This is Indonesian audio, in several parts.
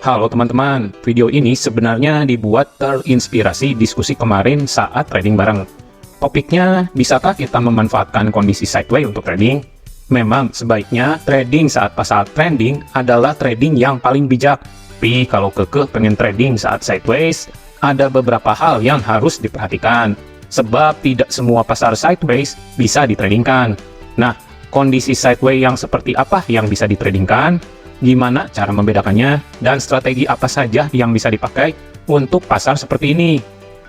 Halo teman-teman, video ini sebenarnya dibuat terinspirasi diskusi kemarin saat trading bareng. Topiknya, bisakah kita memanfaatkan kondisi sideways untuk trading? Memang sebaiknya trading saat pasar trending adalah trading yang paling bijak. Tapi kalau kekeh pengen trading saat sideways, ada beberapa hal yang harus diperhatikan. Sebab tidak semua pasar sideways bisa ditradingkan. Nah, kondisi sideways yang seperti apa yang bisa ditradingkan? Gimana cara membedakannya, dan strategi apa saja yang bisa dipakai untuk pasar seperti ini?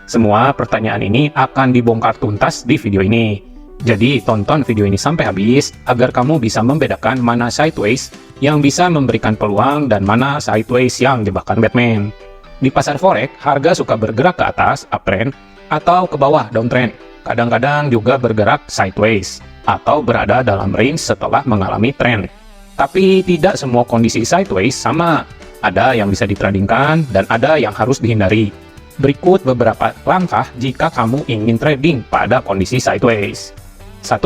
Semua pertanyaan ini akan dibongkar tuntas di video ini. Jadi tonton video ini sampai habis agar kamu bisa membedakan mana sideways yang bisa memberikan peluang dan mana sideways yang jebakan Batman. Di pasar forex, harga suka bergerak ke atas uptrend atau ke bawah downtrend. Kadang-kadang juga bergerak sideways atau berada dalam range setelah mengalami trend. Tapi tidak semua kondisi sideways sama. Ada yang bisa ditradingkan dan ada yang harus dihindari. Berikut beberapa langkah jika kamu ingin trading pada kondisi sideways. 1.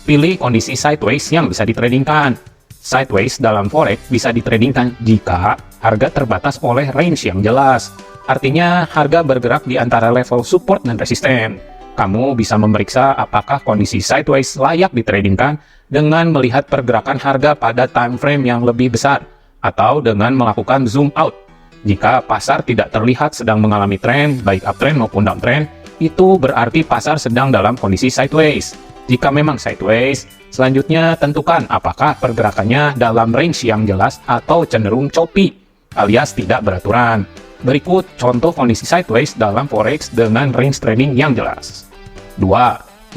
Pilih kondisi sideways yang bisa ditradingkan. Sideways dalam forex bisa ditradingkan jika harga terbatas oleh range yang jelas. Artinya harga bergerak di antara level support dan resisten. Kamu bisa memeriksa apakah kondisi sideways layak ditradingkan dengan melihat pergerakan harga pada time frame yang lebih besar, atau dengan melakukan zoom out. Jika pasar tidak terlihat sedang mengalami tren, baik uptrend maupun downtrend, itu berarti pasar sedang dalam kondisi sideways. Jika memang sideways, selanjutnya tentukan apakah pergerakannya dalam range yang jelas atau cenderung choppy, alias tidak beraturan. Berikut contoh kondisi sideways dalam forex dengan range trading yang jelas. 2.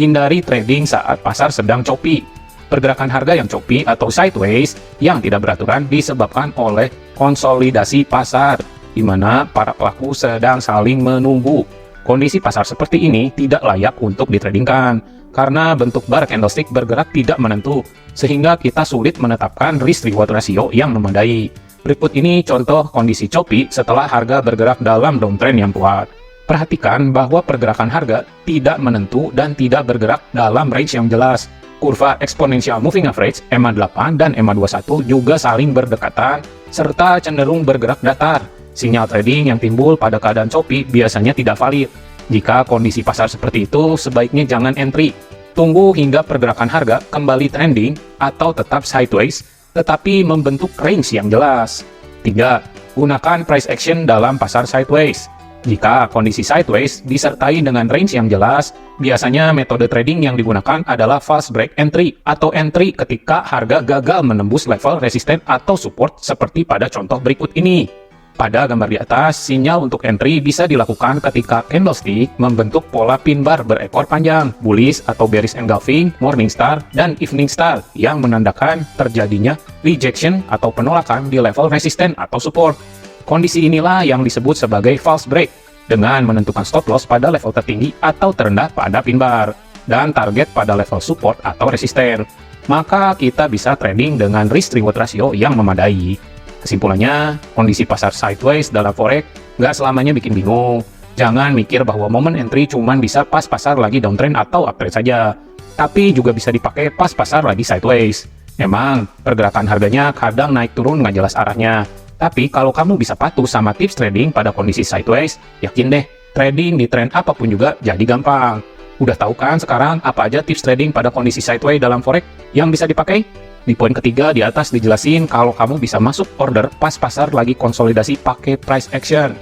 Hindari trading saat pasar sedang choppy. Pergerakan harga yang choppy atau sideways yang tidak beraturan disebabkan oleh konsolidasi pasar, di mana para pelaku sedang saling menunggu. Kondisi pasar seperti ini tidak layak untuk ditradingkan, karena bentuk bar candlestick bergerak tidak menentu, sehingga kita sulit menetapkan risk-reward ratio yang memadai. Berikut ini contoh kondisi choppy setelah harga bergerak dalam downtrend yang kuat. Perhatikan bahwa pergerakan harga tidak menentu dan tidak bergerak dalam range yang jelas. Kurva exponential moving average EMA8 dan EMA21 juga saling berdekatan serta cenderung bergerak datar. Sinyal trading yang timbul pada keadaan choppy biasanya tidak valid. Jika kondisi pasar seperti itu, sebaiknya jangan entry. Tunggu hingga pergerakan harga kembali trending atau tetap sideways, tetapi membentuk range yang jelas. 3. Gunakan price action dalam pasar sideways. Jika kondisi sideways disertai dengan range yang jelas, biasanya metode trading yang digunakan adalah false break entry atau entry ketika harga gagal menembus level resisten atau support seperti pada contoh berikut ini. Pada gambar di atas, sinyal untuk entry bisa dilakukan ketika candlestick membentuk pola pin bar berekor panjang, bullish atau bearish engulfing, morning star, dan evening star yang menandakan terjadinya rejection atau penolakan di level resisten atau support. Kondisi inilah yang disebut sebagai false break, dengan menentukan stop loss pada level tertinggi atau terendah pada pin bar, dan target pada level support atau resisten. Maka kita bisa trading dengan risk-reward ratio yang memadai. Kesimpulannya, kondisi pasar sideways dalam forex nggak selamanya bikin bingung. Jangan mikir bahwa momen entry cuman bisa pas pasar lagi downtrend atau uptrend saja, tapi juga bisa dipakai pas pasar lagi sideways. Memang, pergerakan harganya kadang naik turun nggak jelas arahnya. Tapi kalau kamu bisa patuh sama tips trading pada kondisi sideways, yakin deh, trading di trend apapun juga jadi gampang. Udah tahu kan sekarang apa aja tips trading pada kondisi sideways dalam forex yang bisa dipakai? Di poin ketiga di atas dijelasin kalau kamu bisa masuk order pas pasar lagi konsolidasi pakai price action.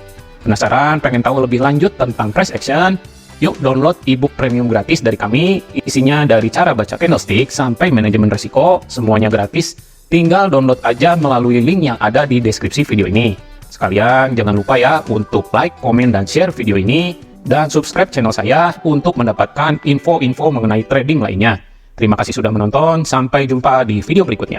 Penasaran pengen tahu lebih lanjut tentang price action? Yuk download ebook premium gratis dari kami. Isinya dari cara baca candlestick sampai manajemen risiko, semuanya gratis. Tinggal download aja melalui link yang ada di deskripsi video ini. Sekalian jangan lupa ya untuk like, komen, dan share video ini. Dan subscribe channel saya untuk mendapatkan info-info mengenai trading lainnya. Terima kasih sudah menonton, sampai jumpa di video berikutnya.